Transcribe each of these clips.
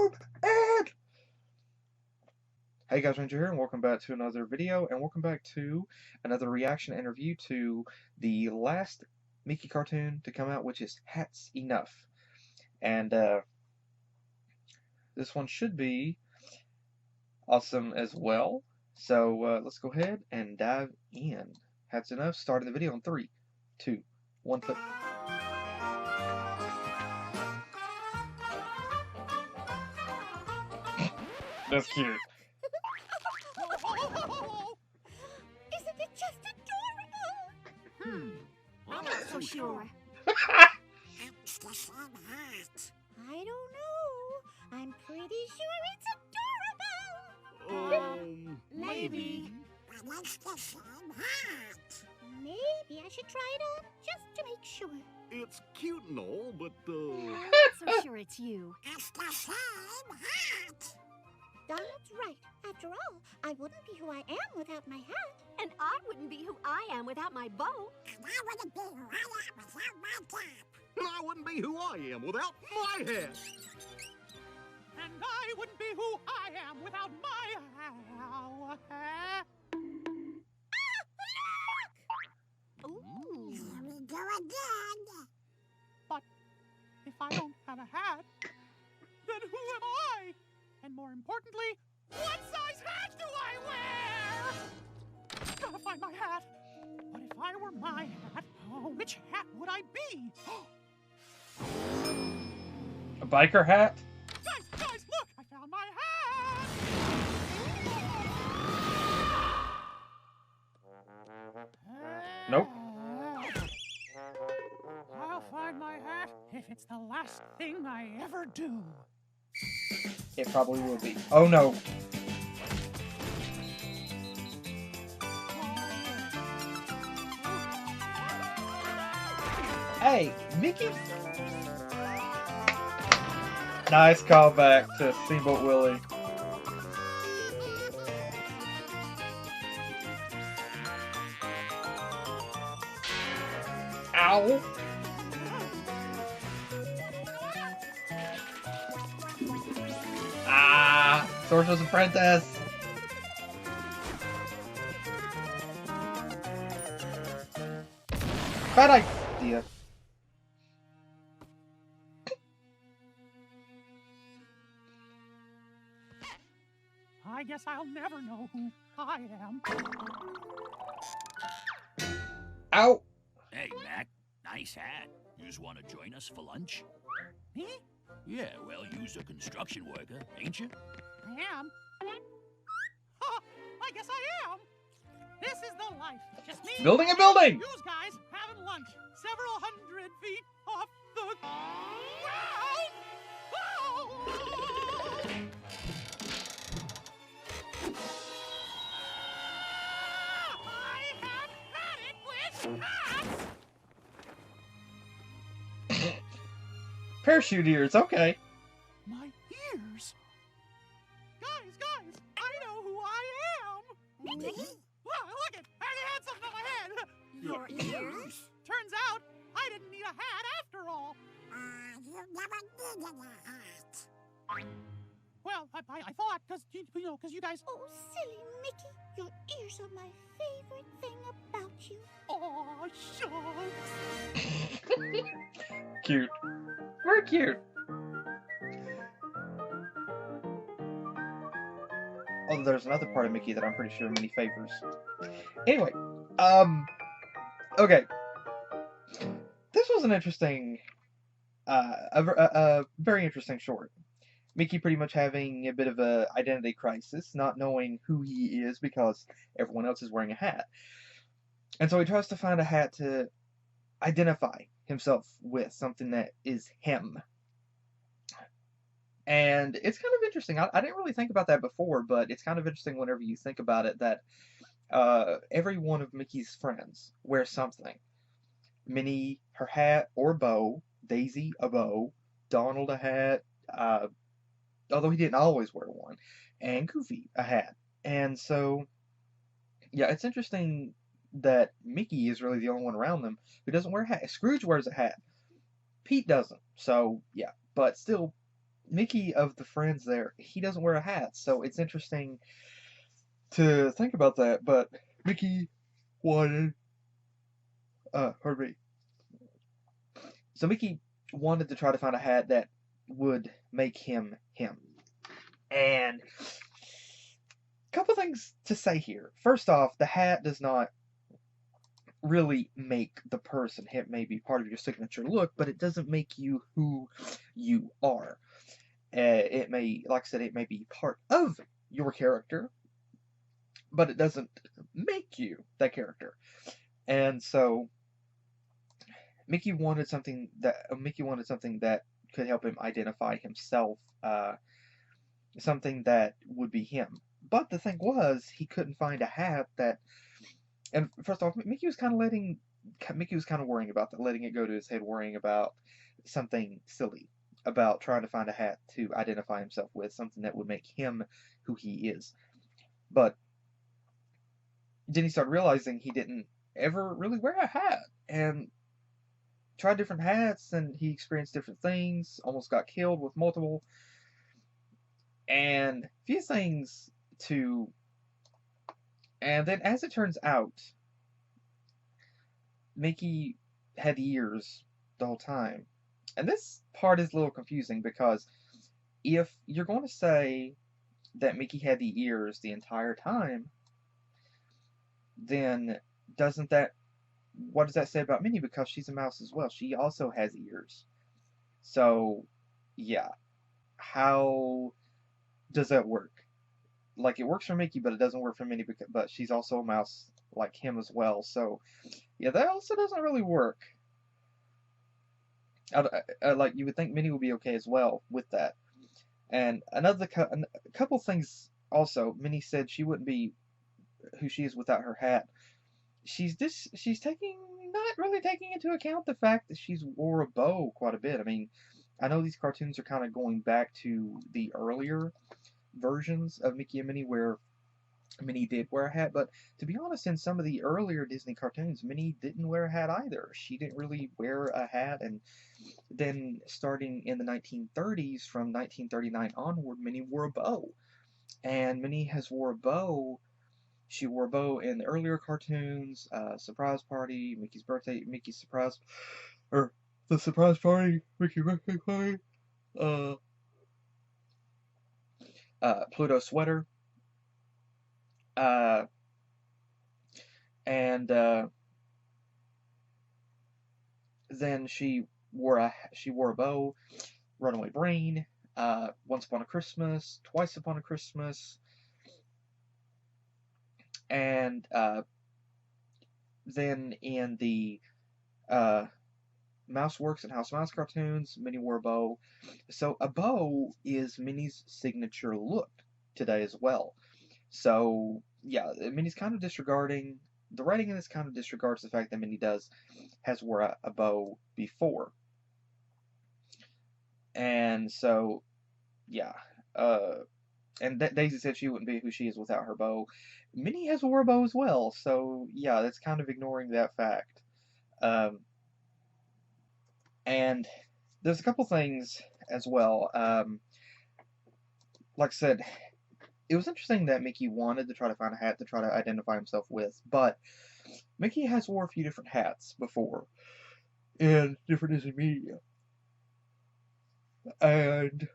YouTube! And hey guys, Ranger here, and welcome back to another video, and welcome back to another reaction interview to the last Mickey cartoon to come out, which is Hats Enough. And this one should be awesome as well. So let's go ahead and dive in. Hats Enough, starting the video in 3, 2, 1, click. That's cute. Isn't it just adorable? I'm not so sure. It's the same hat. I don't know. I'm pretty sure it's adorable. Maybe. But it's the same hat. Maybe I should try it on just to make sure. It's cute and all, but I'm not so sure it's you. It's the same hat. Donald's right. After all, I wouldn't be who I am without my hat. And I wouldn't be who I am without my bow. And I wouldn't be who I am without my cap. and I wouldn't be who I am without my hat. And I wouldn't be who I am without my hat. Ooh. Here we go again. But if I don't have a hat, then who am I? And more importantly, what size hat do I wear? Gotta find my hat. But if I were my hat, which hat would I be? A biker hat? Guys, look! I found my hat! Nope. I'll find my hat if it's the last thing I ever do. It probably will be. Oh no. Hey, Mickey. Nice callback to Steamboat Willie. Ow. Ah, Sorcerer's Apprentice. Bad idea. I guess I'll never know who I am. Ow. Hey, Mac, nice hat. You just want to join us for lunch? Me? Yeah, well, you's a construction worker, ain't you? I am. Huh, I guess I am. This is the life. Just me. Building a building. You guys having lunch several hundred feet off the ground. Oh! I have had it with hats. Parachute ears, okay. My ears. Guys, I know who I am. Wow, look it! I already had something on my head. Your ears? Turns out I didn't need a hat after all. You never needed a hat. Well, I thought, because you guys. Oh, silly Mickey. Your ears are my favorite thing about you. Oh, shucks. Cute. Very cute. Although there's another part of Mickey that I'm pretty sure Minnie favors. Anyway, okay. This was an interesting, a very interesting short. Mickey pretty much having a bit of a identity crisis, not knowing who he is because everyone else is wearing a hat. And so he tries to find a hat to identify himself with, something that is him. And it's kind of interesting. I didn't really think about that before, but it's kind of interesting whenever you think about it that every one of Mickey's friends wears something. Minnie, her hat or bow. Daisy, a bow. Donald, a hat. Although he didn't always wear one. And Goofy, a hat. And so, yeah, it's interesting that Mickey is really the only one around them who doesn't wear a hat. Scrooge wears a hat. Pete doesn't. So, yeah. But still, Mickey, of the friends there, he doesn't wear a hat, so it's interesting to think about that. But Mickey wanted, pardon me. So Mickey wanted to try to find a hat that would make him him. And a couple things to say here. First off, the hat does not really make the person. It may be part of your signature look, but it doesn't make you who you are. It may, like I said, it may be part of your character, but it doesn't make you that character. And so Mickey wanted something that could help him identify himself, something that would be him. But the thing was, he couldn't find a hat that. And first off, Mickey was kind of worrying about that, letting it go to his head, worrying about something silly, about trying to find a hat to identify himself with, something that would make him who he is. But then he started realizing he didn't ever really wear a hat, and tried different hats, and he experienced different things, almost got killed with multiple, and a few things to. And then, as it turns out, Mickey had ears the whole time. And this part is a little confusing because if you're going to say that Mickey had the ears the entire time, then what does that say about Minnie? Because she's a mouse as well. She also has ears. So, yeah. How does that work? Like, it works for Mickey, but it doesn't work for Minnie, but she's also a mouse like him as well. So, yeah, that also doesn't really work. Like, you would think Minnie would be okay as well with that. And a couple things also, Minnie said she wouldn't be who she is without her hat. She's not really taking into account the fact that she's wore a bow quite a bit. I mean, I know these cartoons are kind of going back to the earlier versions of Mickey and Minnie where Minnie did wear a hat, but to be honest, in some of the earlier Disney cartoons, Minnie didn't wear a hat either. She didn't really wear a hat, and then starting in the 1930s, from 1939 onward, Minnie wore a bow. And Minnie has wore a bow. She wore a bow in the earlier cartoons, Surprise Party, Mickey's Birthday, Mickey's Surprise, or the Surprise Party, Mickey's Birthday Party, Pluto Sweater, and then she wore a bow, Runaway Brain, Once Upon a Christmas, Twice Upon a Christmas, and then in the Mouseworks and House Mouse cartoons, Minnie wore a bow. So a bow is Minnie's signature look today as well. So yeah, Minnie's kind of disregarding the writing in this kind of disregards the fact that Minnie has wore a bow before. And so yeah, and Daisy said she wouldn't be who she is without her bow. Minnie has wore a bow as well, so yeah, that's kind of ignoring that fact. And there's a couple things as well. Like I said, it was interesting that Mickey wanted to try to find a hat to try to identify himself with, but Mickey has wore a few different hats before in different Disney media. And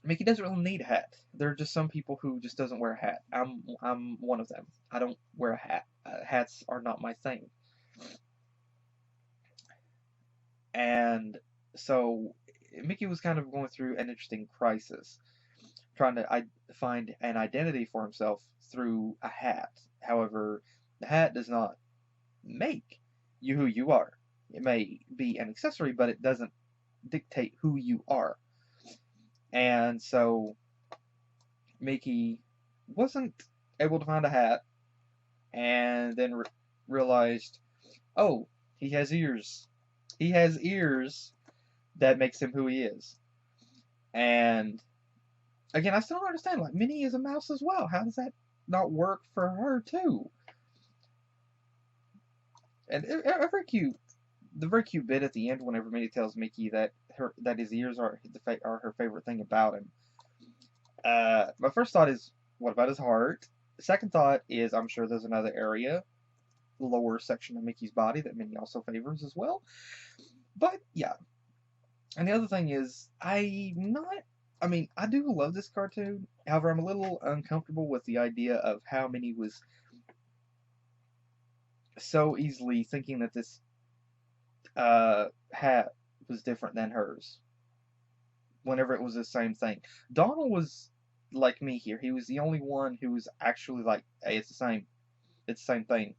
Mickey doesn't really need a hat. There are just some people who just doesn't wear a hat. I'm one of them. I don't wear a hat. Hats are not my thing. And so Mickey was kind of going through an interesting crisis, trying to find an identity for himself through a hat. However, the hat does not make you who you are. It may be an accessory, but it doesn't dictate who you are. And so Mickey wasn't able to find a hat, and then realized, oh, he has ears. He has ears that makes him who he is. And again, I still don't understand. Like, Minnie is a mouse as well. How does that not work for her too? And very cute. The very cute bit at the end, whenever Minnie tells Mickey that his ears are her favorite thing about him. My first thought is, what about his heart? The second thought is, I'm sure there's another area, lower section of Mickey's body that Minnie also favors as well. But yeah. And the other thing is, I do love this cartoon. However, I'm a little uncomfortable with the idea of how Minnie was so easily thinking that this hat was different than hers whenever it was the same thing. Donald was like me here. He was the only one who was actually like, hey, it's the same. It's the same thing.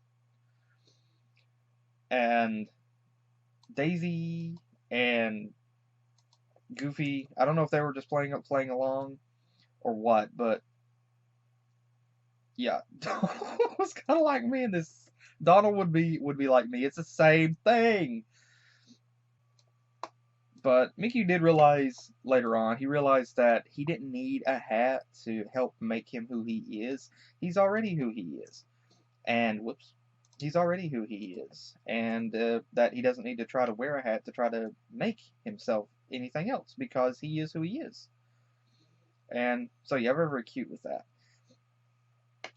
And Daisy and Goofy, I don't know if they were just playing along or what, but yeah, Donald was kind of like me in this. Donald would be like me. It's the same thing. But Mickey did realize later on, he realized that he didn't need a hat to help make him who he is. He's already who he is. And, he's already who he is. And that he doesn't need to try to wear a hat to try to make himself anything else, because he is who he is. And so, yeah, very, very cute with that.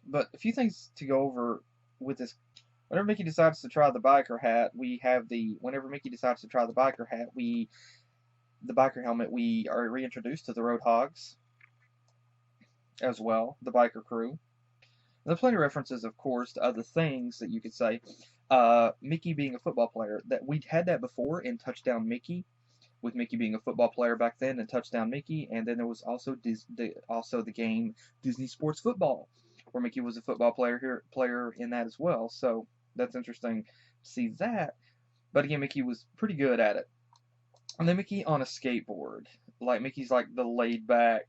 But a few things to go over with this. Whenever Mickey decides to try the biker hat, whenever Mickey decides to try the biker hat, the biker helmet, we are reintroduced to the Roadhogs as well, the biker crew. And there are plenty of references, of course, to other things that you could say. Mickey being a football player, that we'd had that before in Touchdown Mickey, with Mickey being a football player back then in Touchdown Mickey, and then there was also the game Disney Sports Football, where Mickey was a football player in that as well. So that's interesting to see that. But again, Mickey was pretty good at it. And then Mickey on a skateboard. Like, Mickey's like the laid back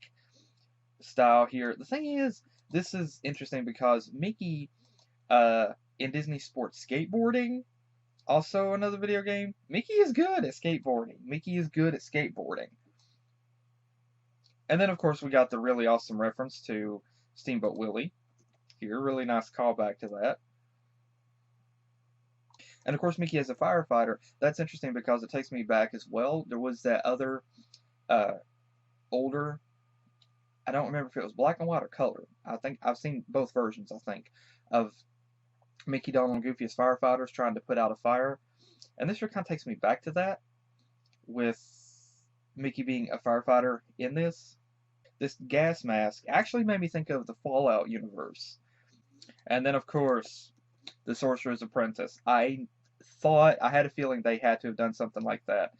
style here. The thing is, this is interesting because Mickey in Disney Sports Skateboarding, also another video game, Mickey is good at skateboarding. Mickey is good at skateboarding. And then, of course, we got the really awesome reference to Steamboat Willie here. Really nice callback to that. And of course, Mickey as a firefighter, that's interesting because it takes me back as well. There was that other older, I don't remember if it was black and white or color. I think I've seen both versions, I think, of Mickey, Donald, and Goofy as firefighters trying to put out a fire. And this kind of takes me back to that, with Mickey being a firefighter in this. This gas mask actually made me think of the Fallout universe. And then, of course, the Sorcerer's Apprentice. I had a feeling they had to have done something like that.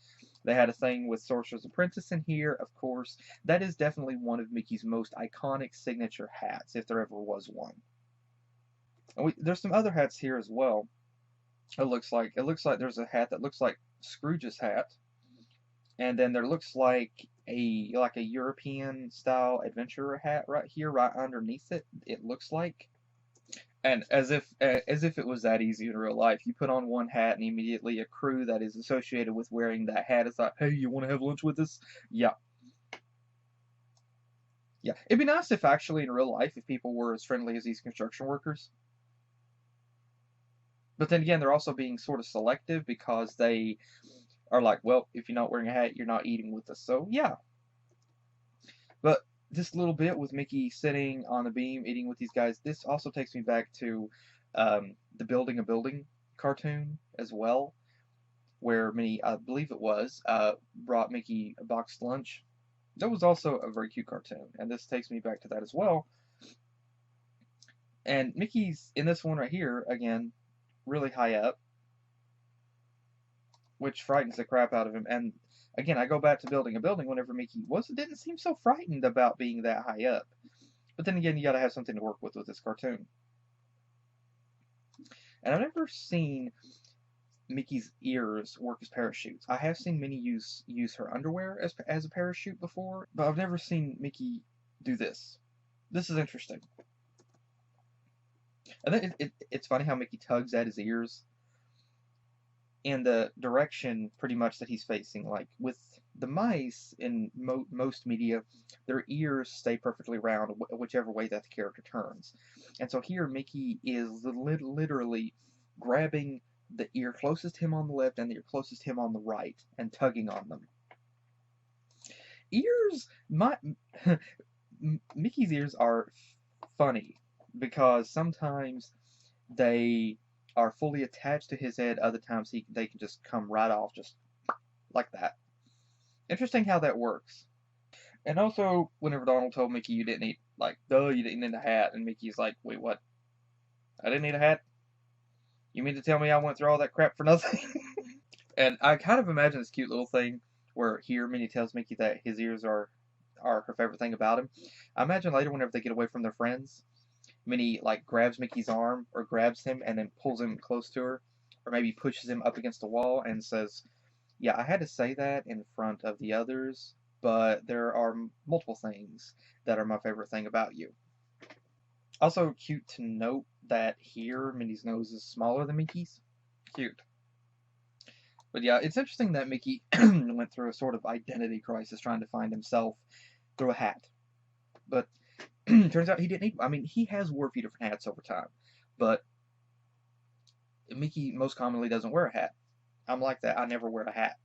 They had a thing with Sorcerer's Apprentice in here, of course. That is definitely one of Mickey's most iconic signature hats, if there ever was one. And there's some other hats here as well. It looks like there's a hat that looks like Scrooge's hat. And then there looks like a European style adventurer hat right here, right underneath it. It looks like. And as if it was that easy in real life, you put on one hat and immediately a crew that is associated with wearing that hat is like, hey, you want to have lunch with us? Yeah. Yeah. It'd be nice if actually in real life, if people were as friendly as these construction workers. But then again, they're also being sort of selective because they are like, well, if you're not wearing a hat, you're not eating with us. So, yeah. But this little bit with Mickey sitting on the beam eating with these guys, this also takes me back to the Building a Building cartoon as well, where Minnie, I believe it was, brought Mickey a boxed lunch. That was also a very cute cartoon, and this takes me back to that as well. And Mickey's in this one right here, again, really high up, which frightens the crap out of him. And again, I go back to Building a Building whenever Mickey didn't seem so frightened about being that high up. But then again, you gotta have something to work with this cartoon. And I've never seen Mickey's ears work as parachutes. I have seen Minnie use her underwear as a parachute before, but I've never seen Mickey do this. This is interesting. And then it's funny how Mickey tugs at his ears in the direction pretty much that he's facing. Like with the mice in most media, their ears stay perfectly round whichever way that the character turns. And so here Mickey is literally grabbing the ear closest to him on the left and the ear closest to him on the right and tugging on them. Ears, Mickey's ears are funny because sometimes they are fully attached to his head, other times they can just come right off, just like that. Interesting how that works. And also, whenever Donald told Mickey you didn't need, like, duh, you didn't need a hat, and Mickey's like, wait, what? I didn't need a hat? You mean to tell me I went through all that crap for nothing? And I kind of imagine this cute little thing where here Minnie tells Mickey that his ears are her favorite thing about him. I imagine later whenever they get away from their friends, Minnie like grabs Mickey's arm or grabs him and then pulls him close to her, or maybe pushes him up against the wall and says, "Yeah, I had to say that in front of the others, but there are multiple things that are my favorite thing about you." Also cute to note that here Minnie's nose is smaller than Mickey's. Cute. But yeah, it's interesting that Mickey went through a sort of identity crisis trying to find himself through a hat. But turns out he didn't need, I mean, he has wore a few different hats over time. But Mickey most commonly doesn't wear a hat. I'm like that. I never wear a hat.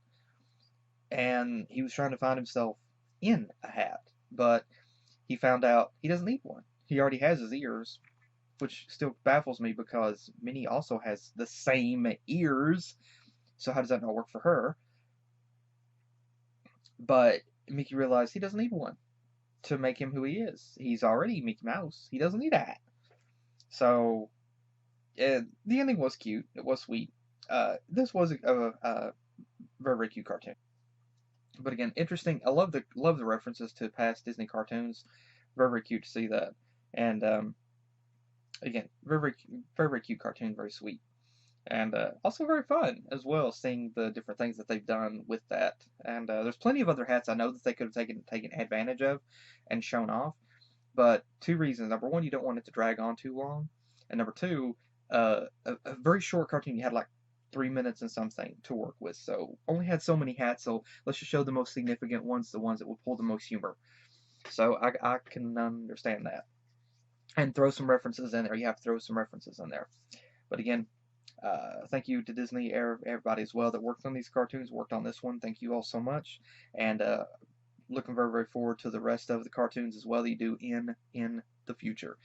And he was trying to find himself in a hat. But he found out he doesn't need one. He already has his ears, which still baffles me because Minnie also has the same ears. So how does that not work for her? But Mickey realized he doesn't need one to make him who he is. He's already Mickey Mouse. He doesn't need a hat. So the ending was cute. It was sweet. This was a very, very cute cartoon. But again, interesting. I love the references to past Disney cartoons. Very, very cute to see that. And again, very, very, very cute cartoon. Very sweet. And also very fun as well, seeing the different things that they've done with that. And there's plenty of other hats I know that they could have taken advantage of and shown off. But two reasons. Number one, you don't want it to drag on too long. And number two, a very short cartoon. You had like 3 minutes and something to work with. So only had so many hats. So let's just show the most significant ones, the ones that will pull the most humor. So I can understand that. And throw some references in there. You have to throw some references in there. But again, thank you to Disney, everybody as well that worked on these cartoons, worked on this one. Thank you all so much. And looking very, very forward to the rest of the cartoons as well that you do in the future.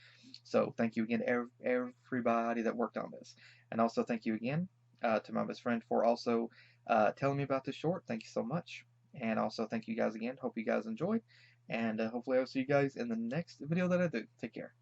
So thank you again to everybody that worked on this. And also thank you again to my best friend for also telling me about this short. Thank you so much. And also thank you guys again. Hope you guys enjoyed. And hopefully I'll see you guys in the next video that I do. Take care.